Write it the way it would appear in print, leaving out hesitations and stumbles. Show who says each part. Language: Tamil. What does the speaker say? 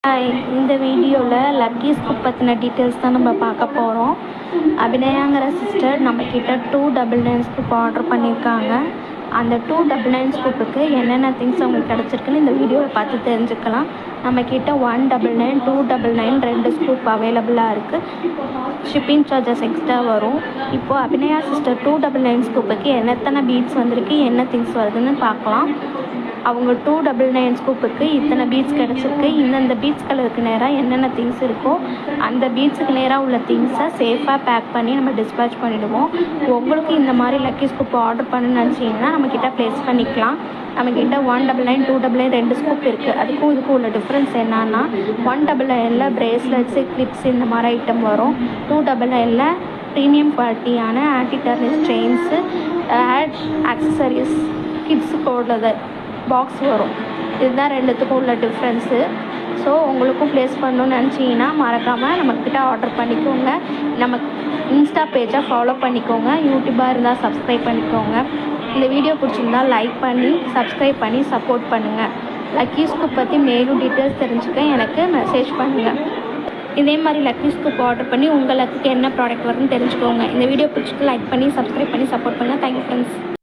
Speaker 1: இந்த வீடியோவில் லக்கி ஸ்கூப் பற்றின டீட்டெயில்ஸ் தான் நம்ம பார்க்க போகிறோம். அபிநயாங்கிற சிஸ்டர் நம்மக்கிட்ட 299 ஸ்கூப் ஆர்டர் பண்ணியிருக்காங்க. அந்த 299 ஸ்கூப்புக்கு என்னென்ன திங்ஸ் அவங்களுக்கு கிடச்சிருக்குன்னு இந்த வீடியோவை பார்த்து தெரிஞ்சுக்கலாம். நம்மக்கிட்ட 199, 299 2 ஸ்கூப் அவைலபிளாக இருக்குது. ஷிப்பிங் சார்ஜஸ் எக்ஸ்ட்ரா வரும். இப்போது அபிநயா சிஸ்டர் 299 ஸ்கூப்புக்கு எத்தனை பீட்ஸ் வந்திருக்கு, என்ன திங்ஸ் வருதுன்னு பார்க்கலாம். அவங்க 299 ஸ்கூப்புக்கு இத்தனை பீட்ஸ் கிடச்சிருக்கு. இந்தந்த பீட்ஸ் கலருக்கு நேராக என்னென்ன திங்ஸ் இருக்கோ அந்த பீட்ஸுக்கு நேராக உள்ள திங்ஸை சேஃபாக பேக் பண்ணி நம்ம டிஸ்பேச் பண்ணிவிடுவோம். உங்களுக்கு இந்த மாதிரி லக்கி ஸ்கூப் ஆர்டர் பண்ணணும்னு நினச்சிங்கன்னா நம்மக்கிட்ட ப்ளேஸ் பண்ணிக்கலாம். நம்மக்கிட்ட 199, 299 2 ஸ்கூப் இருக்குது. அதுக்கும் இதுக்கும் உள்ள டிஃப்ரென்ஸ் என்னன்னா 199ல் பிரேஸ்லெட்ஸு, கிளிப்ஸ் இந்த மாதிரி ஐட்டம் வரும். 299ல் ப்ரீமியம் குவாலிட்டியான ஆன்டி டர்னிஷ் செயின்ஸு, ஆக்சசரிஸ், கிட்ஸுக்கு உள்ளது பாக்ஸ் வரும். இதுதான் ரெண்டுத்துக்கும் உள்ள டிஃப்ரென்ஸு. ஸோ உங்களுக்கும் ப்ளேஸ் பண்ணணும்னு நினச்சிங்கன்னா மறக்காமல் நம்மக்கிட்ட ஆர்டர் பண்ணிக்கோங்க. நம்ம இன்ஸ்டா பேஜை ஃபாலோ பண்ணிக்கோங்க. யூடியூபாக இருந்தால் சப்ஸ்கிரைப் பண்ணிக்கோங்க. இந்த வீடியோ பிடிச்சிருந்தா லைக் பண்ணி சப்ஸ்கிரைப் பண்ணி சப்போர்ட் பண்ணுங்கள். லக்கி ஸ்கூப் பற்றி மேலும் டீட்டெயில்ஸ் தெரிஞ்சுக்க எனக்கு மெசேஜ் பண்ணுங்கள். இதே மாதிரி லக்கி ஸ்கூப் ஆர்டர் பண்ணி உங்கள் லக்குக்கு என்ன ப்ராடக்ட் வரும்னு தெரிஞ்சுக்கோங்க. இந்த வீடியோ பிடிச்சிட்டு லைக் பண்ணி சப்ஸ்கிரைப் பண்ணி சப்போர்ட் பண்ணுங்கள். Thank you friends.